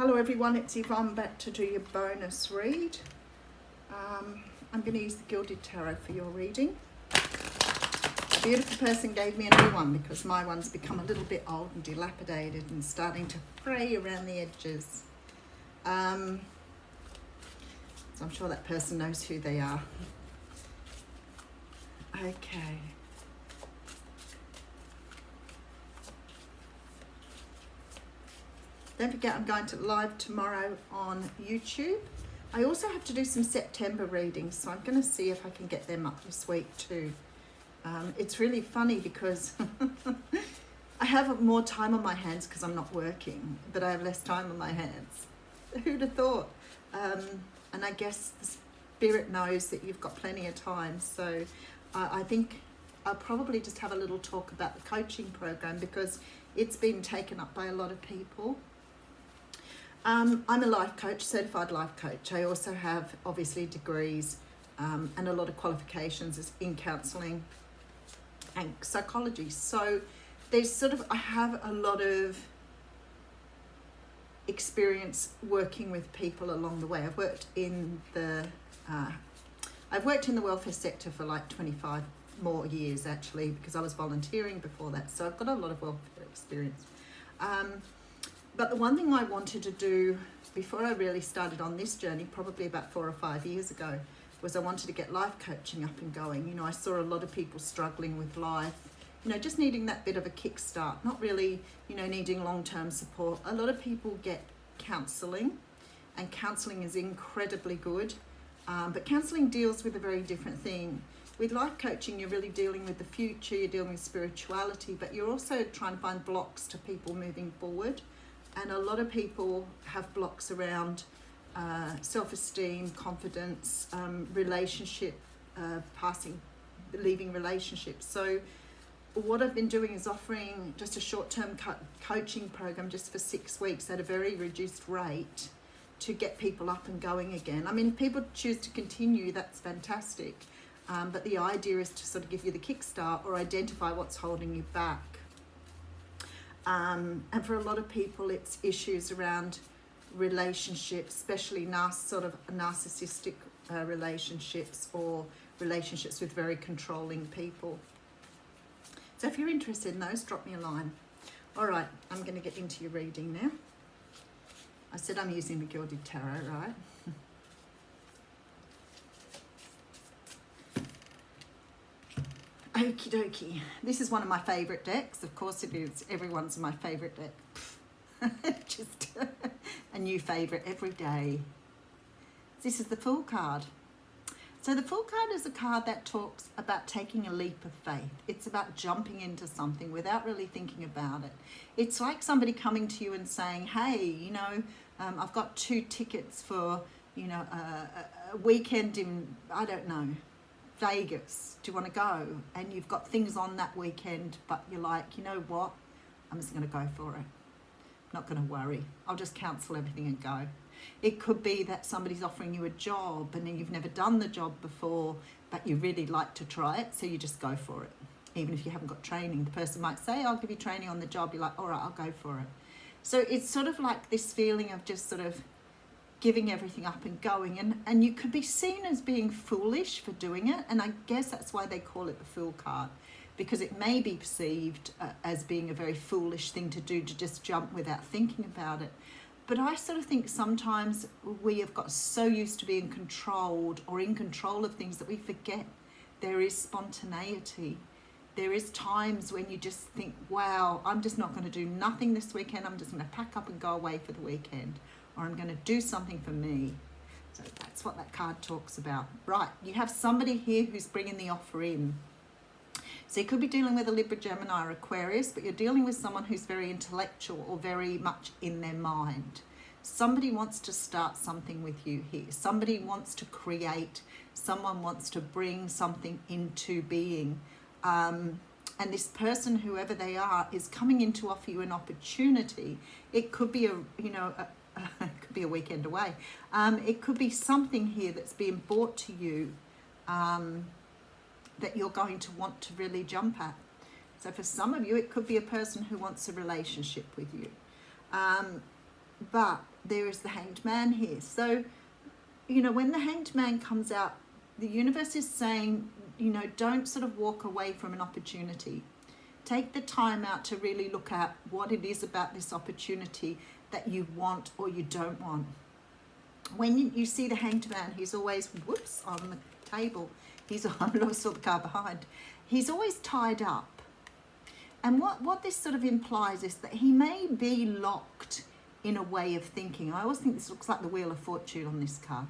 Hello everyone, it's Yvonne back to do your bonus read. I'm going to use the Gilded Tarot for your reading. A beautiful person gave me a new one because my one's become a little bit old and dilapidated and starting to fray around the edges. So I'm sure that person knows who they are. Okay. Don't forget I'm going to live tomorrow on YouTube. I also have to do some September readings, so I'm going to see if I can get them up this week too. It's really funny because I have more time on my hands because I'm not working, but I have less time on my hands. Who'd have thought? And I guess the spirit knows that you've got plenty of time, so I think I'll probably just have a little talk about the coaching program because it's been taken up by a lot of people. I'm a life coach, certified life coach. I also have obviously degrees and a lot of qualifications in counselling and psychology. So there's I have a lot of experience working with people along the way. I've worked in the welfare sector for like 25 more years actually, because I was volunteering before that. So I've got a lot of welfare experience. But the one thing I wanted to do before I really started on this journey, probably about 4 or 5 years ago, was I wanted to get life coaching up and going. You know, I saw a lot of people struggling with life, you know, just needing that bit of a kickstart, not really, you know, needing long-term support. A lot of people get counselling, and counselling is incredibly good, but counselling deals with a very different thing. With life coaching, you're really dealing with the future, you're dealing with spirituality, but you're also trying to find blocks to people moving forward. And a lot of people have blocks around self-esteem, confidence, relationship, leaving relationships. So what I've been doing is offering just a short-term coaching program just for 6 weeks at a very reduced rate to get people up and going again. I mean, if people choose to continue, that's fantastic. But the idea is to sort of give you the kickstart or identify what's holding you back. And for a lot of people, it's issues around relationships, especially narcissistic relationships or relationships with very controlling people. So if you're interested in those, drop me a line. All right, I'm going to get into your reading now. I said I'm using the Gilded Tarot, right? Okie dokie. This is one of my favourite decks. Of course it is. Everyone's my favourite deck. Just a new favourite every day. This is the Fool card. So the Fool card is a card that talks about taking a leap of faith. It's about jumping into something without really thinking about it. It's like somebody coming to you and saying, hey, you know, I've got 2 tickets for, you know, a weekend in, I don't know, Vegas. Do you want to go? And you've got things on that weekend, but you're like, you know what? I'm just going to go for it. Not going to worry. I'll just cancel everything and go. It could be that somebody's offering you a job and then you've never done the job before, but you really like to try it, so you just go for it. Even if you haven't got training, the person might say, I'll give you training on the job. You're like, all right, I'll go for it. So it's sort of like this feeling of just sort of giving everything up and going, and you could be seen as being foolish for doing it, and I guess that's why they call it the Fool card, because it may be perceived as being a very foolish thing to do, to just jump without thinking about it. But I sort of think sometimes we have got so used to being controlled or in control of things that we forget there is spontaneity. There is times when you just think, wow, I'm just not going to do nothing this weekend. I'm just going to pack up and go away for the weekend, or I'm going to do something for me. So that's what that card talks about. Right, you have somebody here who's bringing the offer in. So you could be dealing with a Libra, Gemini or Aquarius, but you're dealing with someone who's very intellectual or very much in their mind. Somebody wants to start something with you here. Somebody wants to create. Someone wants to bring something into being. And this person, whoever they are, is coming in to offer you an opportunity. It could be it could be a weekend away. It could be something here that's being brought to you that you're going to want to really jump at. So for some of you, it could be a person who wants a relationship with you. But there is the Hanged Man here. So, you know, when the Hanged Man comes out, the universe is saying, you know, don't sort of walk away from an opportunity. Take the time out to really look at what it is about this opportunity that you want or you don't want. When you see the Hanged Man, he's always, whoops, on the table. I saw the car behind. He's always tied up. And what this sort of implies is that he may be locked in a way of thinking. I always think this looks like the Wheel of Fortune on this card.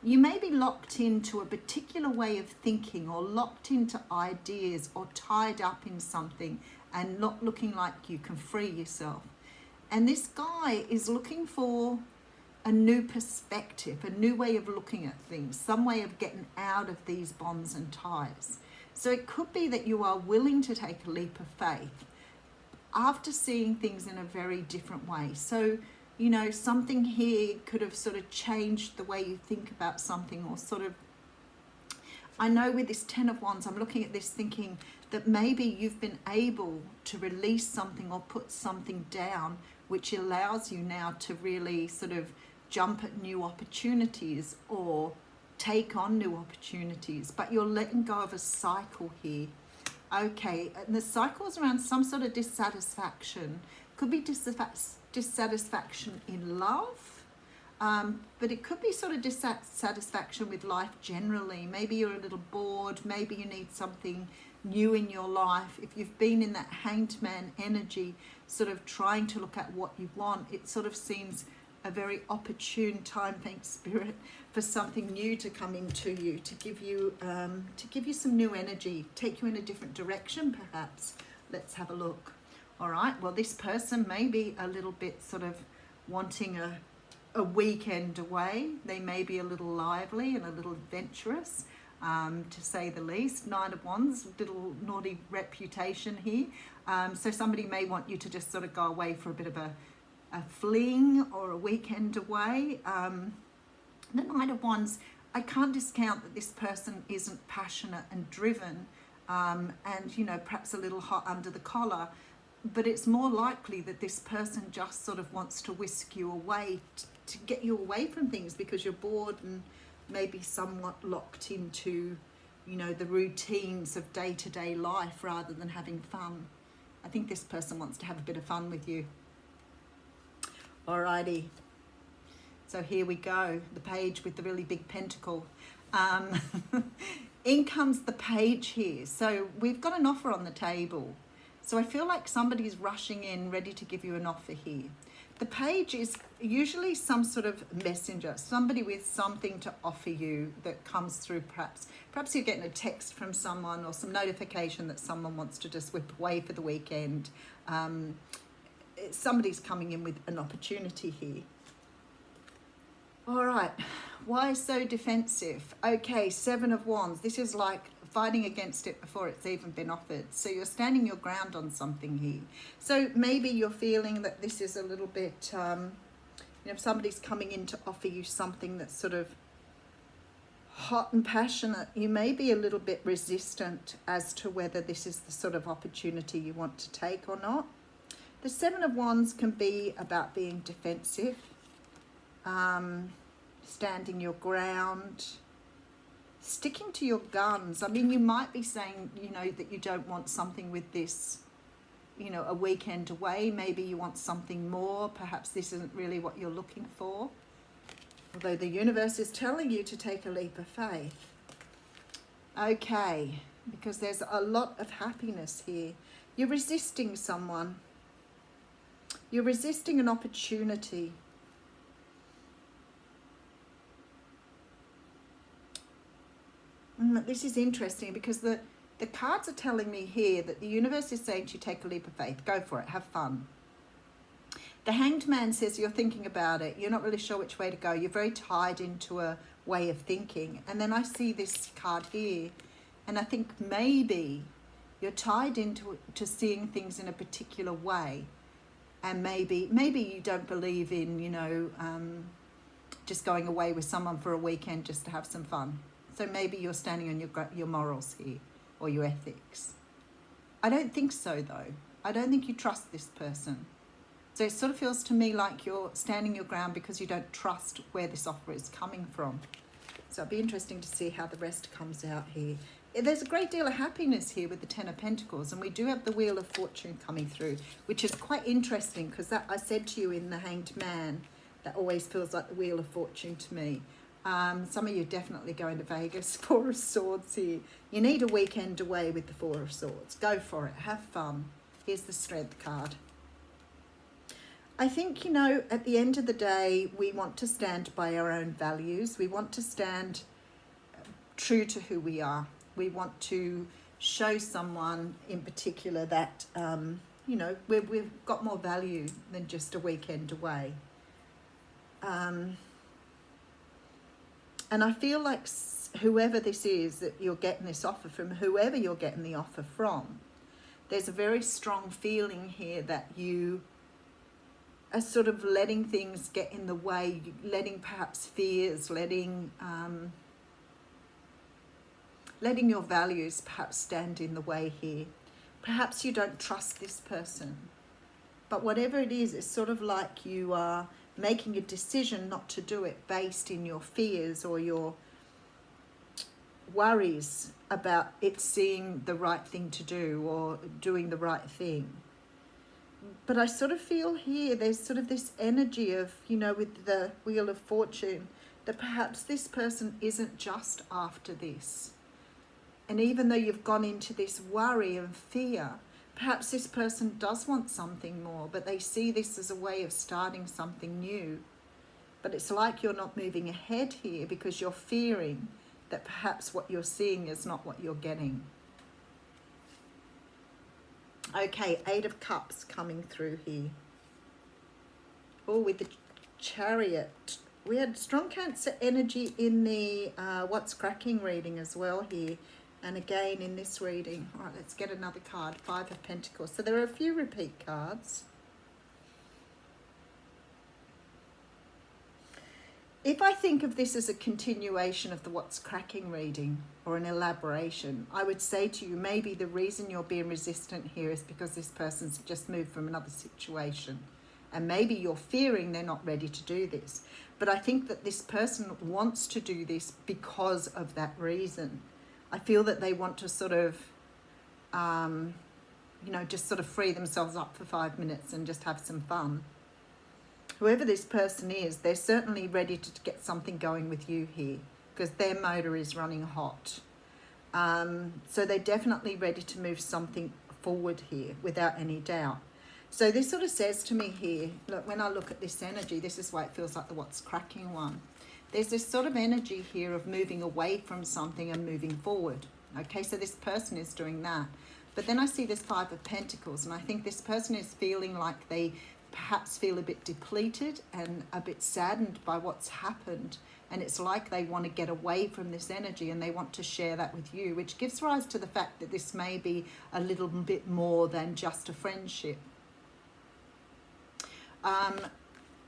You may be locked into a particular way of thinking, or locked into ideas, or tied up in something and not looking like you can free yourself. And this guy is looking for a new perspective, a new way of looking at things, some way of getting out of these bonds and ties. So it could be that you are willing to take a leap of faith after seeing things in a very different way. So, you know, something here could have sort of changed the way you think about something, or sort of, I know with this Ten of Wands, I'm looking at this thinking that maybe you've been able to release something or put something down, which allows you now to really sort of jump at new opportunities or take on new opportunities, but you're letting go of a cycle here. Okay, and the cycle's around some sort of dissatisfaction. Could be dissatisfaction in love, but it could be sort of dissatisfaction with life generally. Maybe you're a little bored, maybe you need something new in your life. If you've been in that Hanged Man energy, sort of trying to look at what you want, it sort of seems a very opportune time, thanks Spirit, for something new to come into you, to give you some new energy, take you in a different direction perhaps. Let's have a look. All right, well, this person may be a little bit sort of wanting a weekend away. They may be a little lively and a little adventurous, to say the least. Nine of Wands, little naughty reputation here. So somebody may want you to just sort of go away for a bit of a fling or a weekend away. The Nine of Wands, I can't discount that this person isn't passionate and driven, and, you know, perhaps a little hot under the collar, but it's more likely that this person just sort of wants to whisk you away, to get you away from things because you're bored and maybe somewhat locked into, you know, the routines of day-to-day life rather than having fun. I think this person wants to have a bit of fun with you. Alrighty, so here we go, the page with the really big pentacle. In comes the page here. So we've got an offer on the table. So I feel like somebody's rushing in, ready to give you an offer here. The page is usually some sort of messenger, somebody with something to offer you that comes through perhaps you're getting a text from someone or some notification that someone wants to just whip away for the weekend. Somebody's coming in with an opportunity here. All right, why so defensive? Okay, Seven of Wands. This is like fighting against it before it's even been offered. So you're standing your ground on something here. So maybe you're feeling that this is a little bit, you know, if somebody's coming in to offer you something that's sort of hot and passionate, you may be a little bit resistant as to whether this is the sort of opportunity you want to take or not. The Seven of Wands can be about being defensive, standing your ground, sticking to your guns. I mean, you might be saying, you know, that you don't want something with this, you know, a weekend away. Maybe you want something more. Perhaps this isn't really what you're looking for. Although the universe is telling you to take a leap of faith. Okay, because there's a lot of happiness here. You're resisting someone. You're resisting an opportunity. This is interesting because the cards are telling me here that the universe is saying to you, take a leap of faith. Go for it. Have fun. The Hanged Man says you're thinking about it. You're not really sure which way to go. You're very tied into a way of thinking. And then I see this card here, and I think maybe you're tied into seeing things in a particular way. And maybe you don't believe in, you know, just going away with someone for a weekend just to have some fun. So maybe you're standing on your morals here, or your ethics. I don't think so, though. I don't think you trust this person. So it sort of feels to me like you're standing your ground because you don't trust where this offer is coming from. So it'll be interesting to see how the rest comes out here. There's a great deal of happiness here with the Ten of Pentacles, and we do have the Wheel of Fortune coming through, which is quite interesting because that I said to you in the Hanged Man, that always feels like the Wheel of Fortune to me. Some of you are definitely going to Vegas. Four of Swords here. You need a weekend away with the Four of Swords. Go for it. Have fun. Here's the Strength card. I think, you know, at the end of the day, we want to stand by our own values. We want to stand true to who we are. We want to show someone in particular that, you know, we've got more value than just a weekend away. And I feel like whoever this is that you're getting this offer from, whoever you're getting the offer from, there's a very strong feeling here that you are sort of letting things get in the way, letting perhaps fears, letting your values perhaps stand in the way here. Perhaps you don't trust this person. But whatever it is, it's sort of like you are making a decision not to do it based in your fears or your worries about it seeing the right thing to do or doing the right thing. But I sort of feel here there's sort of this energy of, you know, with the Wheel of Fortune, that perhaps this person isn't just after this. And even though you've gone into this worry and fear, perhaps this person does want something more, but they see this as a way of starting something new. But it's like you're not moving ahead here because you're fearing that perhaps what you're seeing is not what you're getting. Okay, Eight of Cups coming through here. Oh, with the Chariot. We had strong Cancer energy in the What's Cracking reading as well here. And again in this reading. All right, let's get another card. Five of Pentacles. So there are a few repeat cards. If I think of this as a continuation of the What's Cracking reading or an elaboration, I would say to you, maybe the reason you're being resistant here is because this person's just moved from another situation. And maybe you're fearing they're not ready to do this. But I think that this person wants to do this because of that reason. I feel that they want to sort of, you know, just sort of free themselves up for 5 minutes and just have some fun. Whoever this person is, they're certainly ready to get something going with you here because their motor is running hot. So they're definitely ready to move something forward here without any doubt. So this sort of says to me here, look, when I look at this energy, this is why it feels like the What's Cracking one. There's this sort of energy here of moving away from something and moving forward. Okay, so this person is doing that. But then I see this Five of Pentacles, and I think this person is feeling like they perhaps feel a bit depleted and a bit saddened by what's happened. And it's like they want to get away from this energy and they want to share that with you, which gives rise to the fact that this may be a little bit more than just a friendship.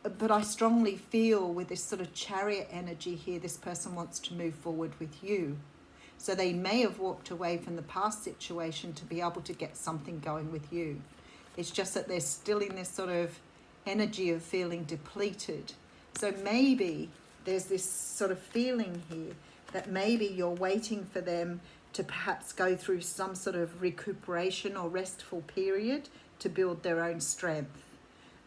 But I strongly feel with this sort of Chariot energy here, this person wants to move forward with you. So they may have walked away from the past situation to be able to get something going with you. It's just that they're still in this sort of energy of feeling depleted. So maybe there's this sort of feeling here that maybe you're waiting for them to perhaps go through some sort of recuperation or restful period to build their own strength.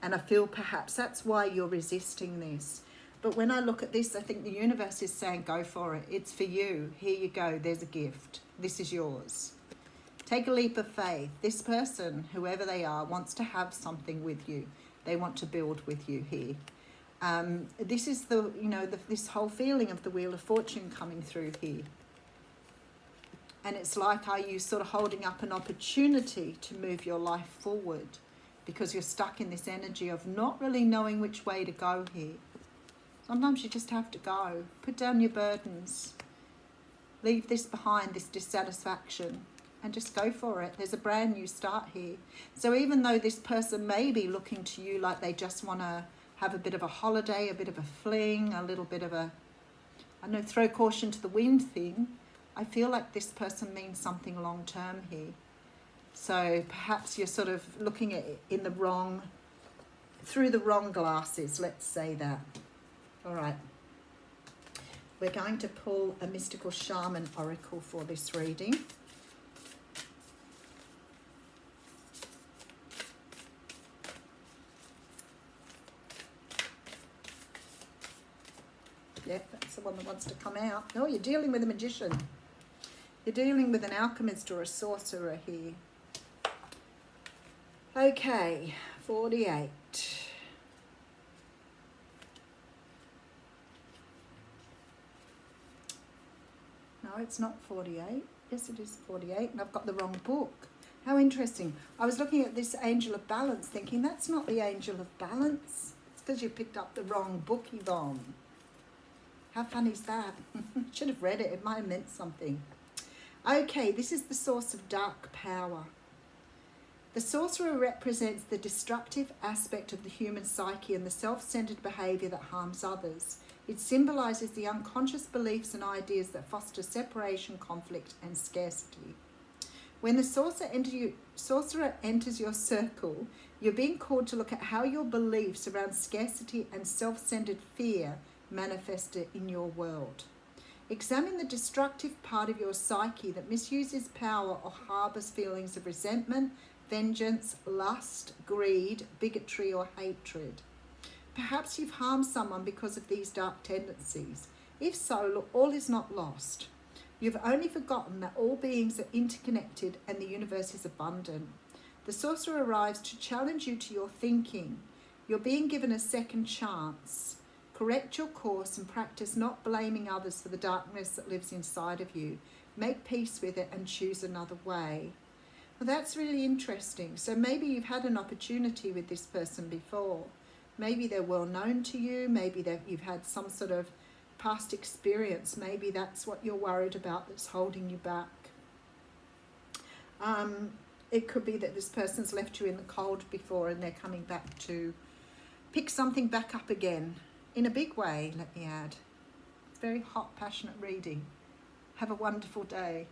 And I feel perhaps that's why you're resisting this. But when I look at this, I think the universe is saying, go for it. It's for you. Here you go. There's a gift. This is yours. Take a leap of faith. This person, whoever they are, wants to have something with you. They want to build with you here. This is the, you know, this whole feeling of the Wheel of Fortune coming through here. And it's like, are you sort of holding up an opportunity to move your life forward? Because you're stuck in this energy of not really knowing which way to go here. Sometimes you just have to go. Put down your burdens. Leave this behind, this dissatisfaction, and just go for it. There's a brand new start here. So even though this person may be looking to you like they just want to have a bit of a holiday, a bit of a fling, a little bit of a, I know, throw caution to the wind thing, I feel like this person means something long term here. So perhaps you're sort of looking at it in the wrong through the wrong glasses, let's say that. All right. We're going to pull a mystical shaman oracle for this reading. Yep, that's the one that wants to come out. Oh, you're dealing with a magician. You're dealing with an alchemist or a sorcerer here. Okay, 48. No, it's not 48. Yes, it is 48, and I've got the wrong book. How interesting. I was looking at this Angel of Balance thinking, that's not the Angel of Balance. It's because you picked up the wrong book, Yvonne. How funny is that? Should have read it. It might have meant something. Okay, this is the source of dark power. The sorcerer represents the destructive aspect of the human psyche and the self-centered behavior that harms others. It symbolizes the unconscious beliefs and ideas that foster separation, conflict, and scarcity. When the sorcerer enters your circle, you're being called to look at how your beliefs around scarcity and self-centered fear manifest in your world. Examine the destructive part of your psyche that misuses power or harbors feelings of resentment, vengeance, lust, greed, bigotry, or hatred. Perhaps you've harmed someone because of these dark tendencies. If so, look, all is not lost. You've only forgotten that all beings are interconnected and the universe is abundant. The sorcerer arrives to challenge you to your thinking. You're being given a second chance. Correct your course and practice not blaming others for the darkness that lives inside of you. Make peace with it and choose another way. Well, that's really interesting. So maybe you've had an opportunity with this person before. Maybe they're well known to you. Maybe you've had some sort of past experience. Maybe that's what you're worried about that's holding you back. It could be that this person's left you in the cold before and they're coming back to pick something back up again. In a big way, let me add. It's very hot, passionate reading. Have a wonderful day.